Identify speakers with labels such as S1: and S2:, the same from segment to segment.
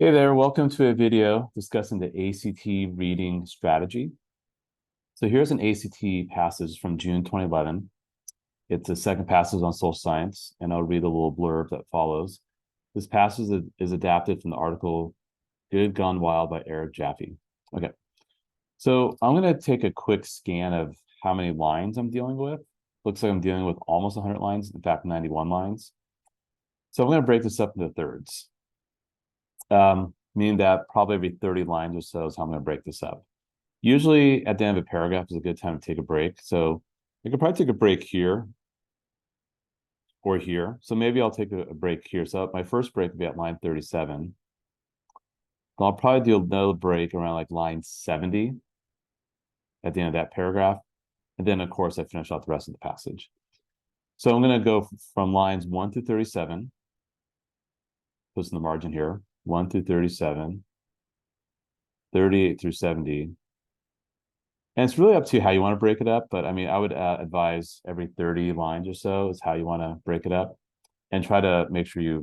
S1: Hey there, welcome to a video discussing the ACT reading strategy. So here's an ACT passage from June 2011. It's a second passage on social science, and I'll read a little blurb that follows. This passage is adapted from the article Good Gone Wild by Eric Jaffe. Okay, so I'm going to take a quick scan of how many lines I'm dealing with. Looks like I'm dealing with almost 100 lines, in fact, 91 lines. So I'm going to break this up into thirds. Meaning that probably every 30 lines or so is how I'm going to break this up. Usually at the end of a paragraph is a good time to take a break. So I could probably take a break here or here. So maybe I'll take a break here. So my first break will be at line 37. Then I'll probably do another break around like line 70 at the end of that paragraph. And then, of course, I finish out the rest of the passage. So I'm going to go from lines 1 through 37. Put in the margin here, 1 through 37, 38 through 70. And it's really up to you how you want to break it up. But I mean, I would advise every 30 lines or so is how you want to break it up. And try to make sure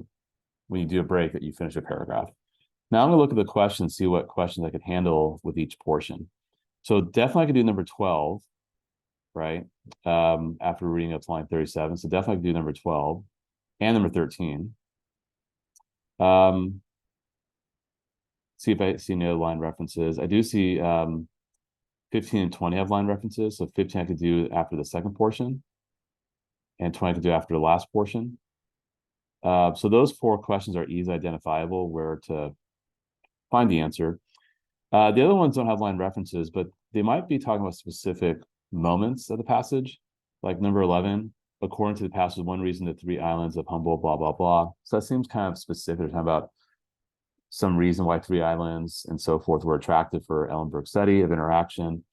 S1: when you do a break, that you finish a paragraph. Now I'm going to look at the questions, see what questions I could handle with each portion. So definitely I could do number 12, right? After reading up to line 37. So definitely I could do number 12 and number 13. See if I see any other line references. I do see 15 and 20 have line references. So 15 I could do after the second portion, and 20 I could do after the last portion. So those four questions are easily identifiable where to find the answer. The other ones don't have line references, but they might be talking about specific moments of the passage, like number 11, according to the passage, one reason the three islands of Humboldt, blah, blah, blah. So that seems kind of specific, talking about some reason why three islands and so forth were attractive for Ellenberg's study of interaction.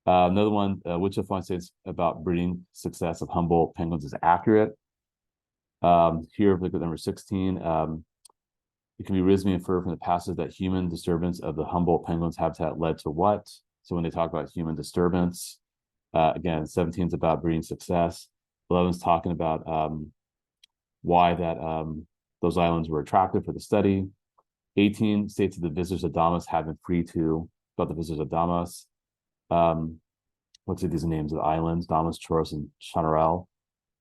S1: Another one, which of the states about breeding success of Humboldt penguins is accurate. Here, look at number 16. It can be reasonably inferred from the passage that human disturbance of the Humboldt penguins habitat led to what? So when they talk about human disturbance, again, 17 is about breeding success. 11 is talking about why those islands were attractive for the study. 18 states that the visitors of Damas have been free to, about the visitors of Damas. Let's see these names of the islands, Damas, Choros, and Chanarelle.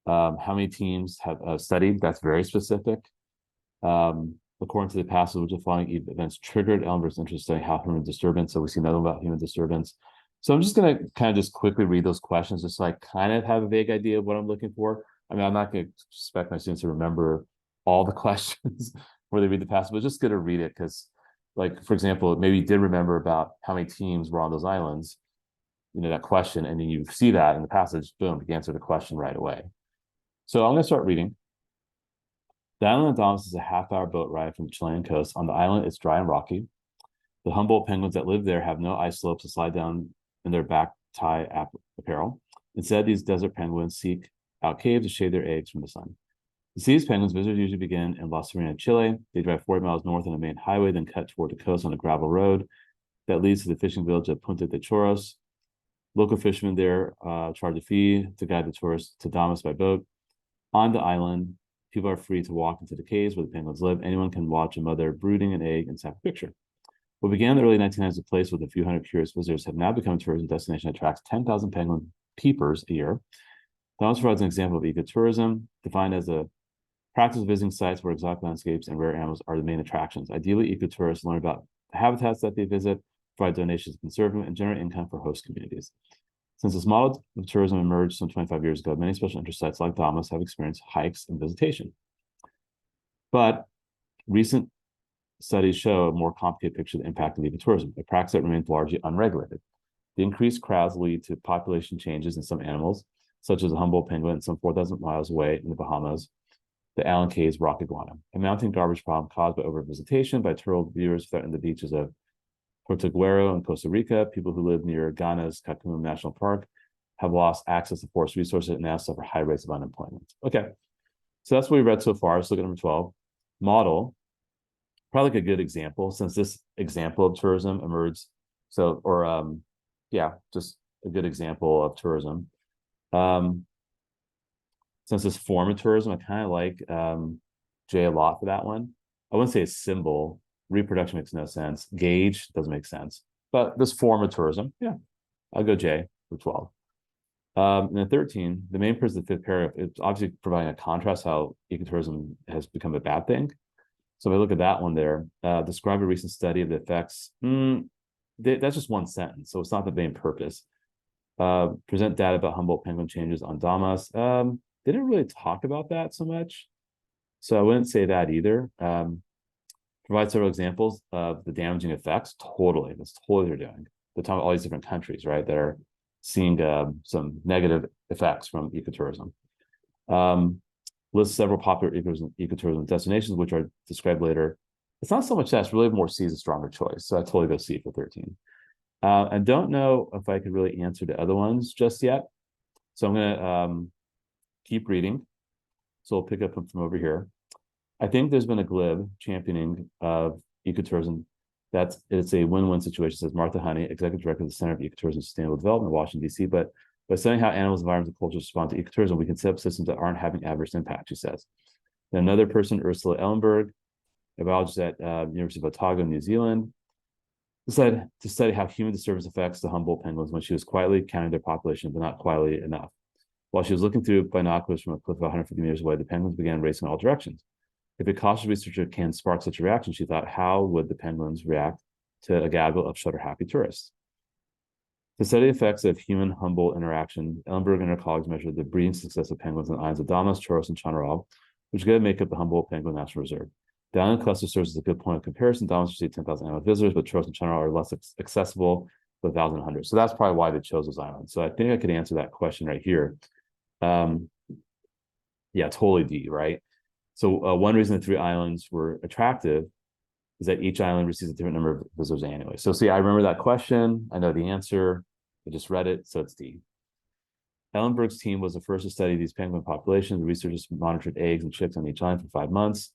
S1: How many teams have studied? That's very specific. According to the passage, which the following events triggered Ellenberg's interest in how human disturbance. So we see nothing about human disturbance. So I'm just going to kind of just quickly read those questions just so I kind of have a vague idea of what I'm looking for. I mean, I'm not going to expect my students to remember all the questions where they read the passage, but just going to read it because, like, for example, maybe you did remember about how many teams were on those islands, that question, and then you see that in the passage, boom, you answer the question right away. So I'm going to start reading. The island of Damas is a half-hour boat ride from the Chilean coast. On the island, it's dry and rocky. The Humboldt penguins that live there have no ice slopes to slide down in their back tie apparel. Instead, these desert penguins seek out caves to shade their eggs from the sun. To see these penguins, visitors usually begin in La Serena, Chile. They drive 40 miles north on a main highway, then cut toward the coast on a gravel road that leads to the fishing village of Punta de Choros. Local fishermen there charge a fee to guide the tourists to Damas by boat. On the island, people are free to walk into the caves where the penguins live. Anyone can watch a mother brooding an egg and snap a picture. What began in the early 1990s as a place with a few hundred curious visitors have now become a tourism destination that attracts 10,000 penguin peepers a year. Damas provides an example of ecotourism, defined as a practice of visiting sites where exotic landscapes and rare animals are the main attractions. Ideally, ecotourists learn about the habitats that they visit, provide donations to conserve them, and generate income for host communities. Since this model of tourism emerged some 25 years ago, many special interest sites like Damas have experienced hikes and visitation. But recent studies show a more complicated picture of the impact of ecotourism, a practice that remains largely unregulated. The increased crowds lead to population changes in some animals, such as the Humboldt penguin, some 4,000 miles away in the Bahamas, the Allen Cay's rock iguana, a mounting garbage problem caused by overvisitation by turtle viewers threatening the beaches of Portuguero in Costa Rica. People who live near Ghana's Kakum National Park have lost access to forest resources and now suffer high rates of unemployment. Okay, so that's what we read so far. Let's look at number 12. Model, probably like a good example, since this example of tourism emerged. So, or just a good example of tourism. Since this form of tourism, I kind of like Jay a lot for that one. I wouldn't say a symbol, Reproduction makes no sense. Gauge doesn't make sense. But this form of tourism, yeah, I'll go J for 12. And then 13, the main purpose of the fifth paragraph, it's obviously providing a contrast how ecotourism has become a bad thing. So if I look at that one there, describe a recent study of the effects. That's just one sentence, so it's not the main purpose. Present data about Humboldt penguin changes on Damas. They didn't really talk about that so much. So I wouldn't say that either. Provide several examples of the damaging effects. Totally, that's totally what they're doing. They're talking about all these different countries, right, that are seeing some negative effects from ecotourism. List several popular ecotourism destinations, which are described later. It's not so much that, it's really more C is a stronger choice. So I totally go C for 13. I don't know if I could really answer the other ones just yet. So I'm going to keep reading. So we'll pick up from over here. I think there's been a glib championing of ecotourism. It's a win-win situation, says Martha Honey, Executive Director of the Center of Ecotourism and Sustainable Development in Washington, D.C. But by studying how animals, environments, and cultures respond to ecotourism, we can set up systems that aren't having adverse impact, she says. Then another person, Ursula Ellenberg, a biologist at University of Otago, New Zealand, said to study how human disturbance affects the Humboldt penguins when she was quietly counting their population, but not quietly enough. While she was looking through binoculars from a cliff about 150 meters away, the penguins began racing in all directions. If a cautious researcher can spark such a reaction, she thought, how would the penguins react to a gaggle of shutter-happy tourists? To study the effects of human-Humboldt interaction, Ellenberg and her colleagues measured the breeding success of penguins in the islands of Damas, Choros, and Chanarral, which together make up the Humboldt Penguin National Reserve. The island cluster serves as a good point of comparison. Damas received 10,000 annual visitors, but Choros and Chanarral are less accessible with 1,100. So that's probably why they chose those islands. So I think I could answer that question right here. Yeah, totally D, right? So one reason the 3 islands were attractive is that each island receives a different number of visitors annually. So see, I remember that question. I know the answer. I just read it, so it's D. Ellenberg's team was the first to study these penguin populations. The researchers monitored eggs and chicks on each island for 5 months.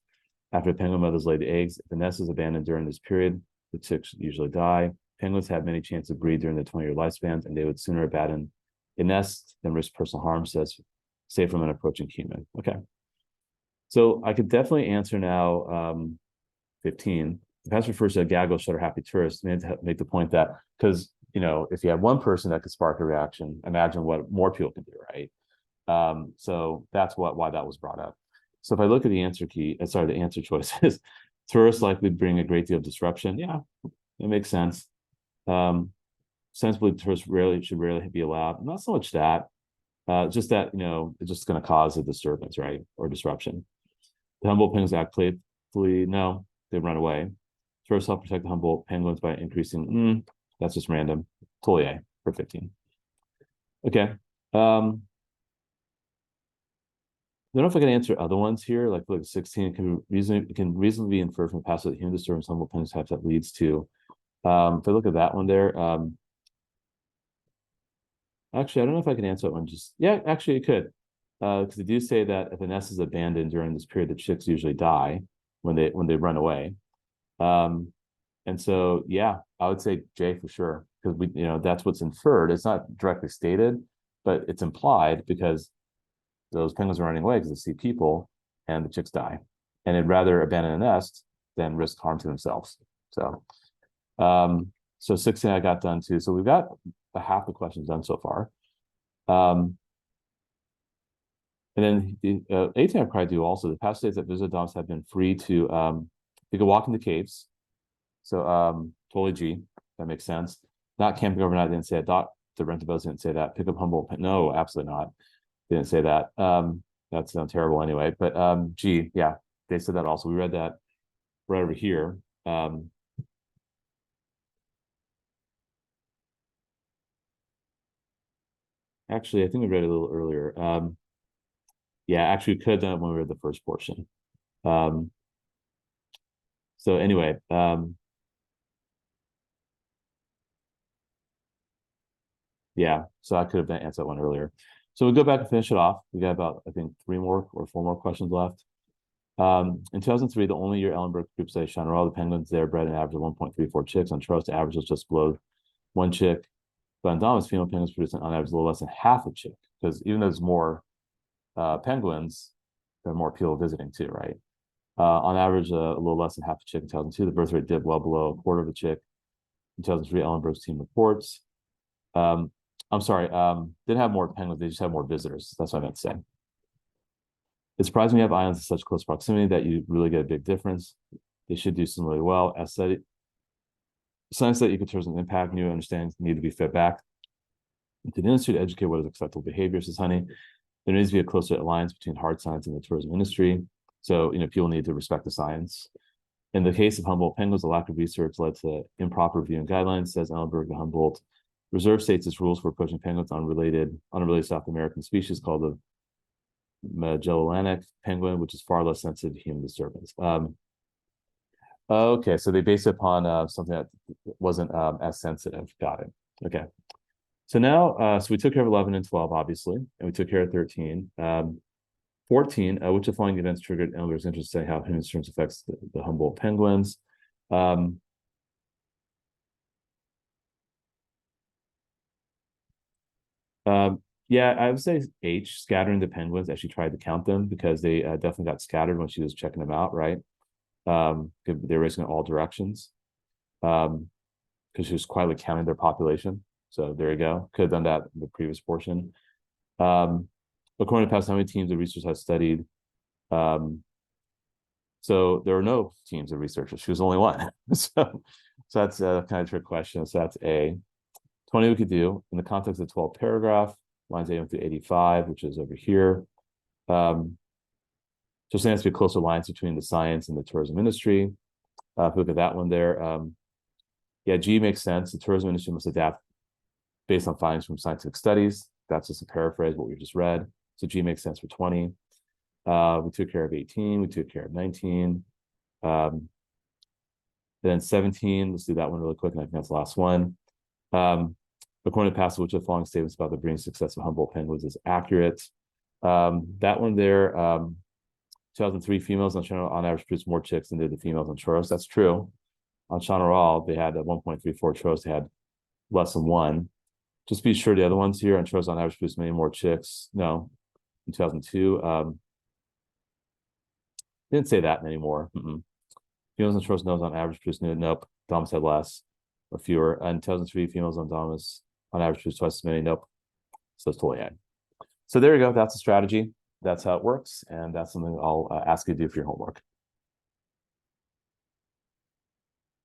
S1: After the penguin mothers lay the eggs, if the nest is abandoned during this period, the chicks usually die. Penguins have many chances to breed during their 20-year lifespans, and they would sooner abandon a nest than risk personal harm, says, say from an approaching human. Okay. So I could definitely answer now 15. The past refers to a gaggle of shutter-happy tourists. I to make the point that, because, you know, if you have one person that could spark a reaction, imagine what more people can do, right? So that's why that was brought up. So if I look at the answer key, the answer choices, tourists likely bring a great deal of disruption. Yeah, it makes sense. Sensibly, tourists should rarely be allowed. Not so much that, just that, you know, it's just going to cause a disturbance, right, or disruption. The Humboldt penguins act playfully. No, they run away. Tourists help protect the Humboldt penguins by increasing. That's just random. Totally A for 15. Okay. I don't know if I can answer other ones here, like 16 can reasonably be inferred from the past that human disturbance Humboldt penguins types that leads to. If I look at that one there, actually, I don't know if I can answer that one. Yeah, actually, it could, because they do say that if a nest is abandoned during this period, the chicks usually die when they run away. And so, yeah, I would say J for sure, because that's what's inferred. It's not directly stated, but it's implied because those penguins are running away because they see people and the chicks die, and they'd rather abandon a nest than risk harm to themselves. So, 16 I got done too. So we've got half the questions done so far. And then the 18 I probably do also. The past states that visit dogs have been free to they could walk in the caves. So totally G, that makes sense. Not camping overnight, didn't say that. The rent a boat didn't say that. Pick up Humboldt, no, absolutely not. Didn't say that. That sounds terrible anyway. But G, yeah, they said that also. We read that right over here. Actually, I think we read it a little earlier. Yeah, actually, we could have done it when we read the first portion. So anyway, yeah, so I could have answered that one earlier. So we go back and finish it off. We got about, I think, 3 more or 4 more questions left. In 2003, the only year Ellenberg group study Chanarral, the penguins there bred an average of 1.34 chicks. On Choros, the average was just below 1 chick. But on Damas, female penguins produce on average a little less than half a chick, because even though there's more penguins, there are more people visiting too, right? On average, a little less than half a chick in 2002. The birth rate dipped well below a quarter of a chick. In 2003, Ellenberg's team reports. I'm sorry, didn't have more penguins, they just have more visitors. That's what I meant to say. It's surprising you have ions in such close proximity that you really get a big difference. They should do similarly well. As said, science that ecotourism impact, new understandings need to be fed back into the industry to educate what is acceptable behavior, says Honey. There needs to be a closer alliance between hard science and the tourism industry. So, people need to respect the science. In the case of Humboldt penguins, the lack of research led to improper viewing guidelines, says Ellenberg. The Humboldt Reserve states its rules for approaching penguins unrelated South American species called the Magellanic penguin, which is far less sensitive to human disturbance. Okay, so they based it upon something that wasn't as sensitive. Got it. Okay. So now, so we took care of 11 and 12, obviously, and we took care of 13. 14, which of the following events triggered Ellenberg's interest in how human disturbance affects the Humboldt penguins? Yeah, I would say H, scattering the penguins as she tried to count them because they definitely got scattered when she was checking them out, right? They're racing in all directions because she was quietly counting their population. So there you go. Could have done that in the previous portion. According to past, how many teams of researchers have studied? So there were no teams of researchers. She was only one. so that's a kind of trick question. So that's A. 20 we could do in the context of the 12th paragraph, lines 81 through 85, which is over here. Just has to be a closer alliance between the science and the tourism industry. If we look at that one there, yeah, G makes sense. The tourism industry must adapt based on findings from scientific studies. That's just a paraphrase of what we just read. So G makes sense for 20. We took care of 18. We took care of 19. Then 17, let's do that one really quick, and I think that's the last one. According to Pascal, which of the following statements about the breeding success of Humboldt penguins is accurate? That one there, 2003 females on average produced more chicks than did the females on Choros. That's true. On Chaparral, they had 1.34. Choros, they had less than one. Just be sure the other ones here on Choros on average produced many more chicks. No, in 2002. Didn't say that anymore. Females on Choros nose on average produced nope. Domus had less or fewer. And 2003 females on Domus on average produced twice as many. Nope. So it's totally A. So there you go. That's a strategy. That's how it works. And that's something I'll ask you to do for your homework.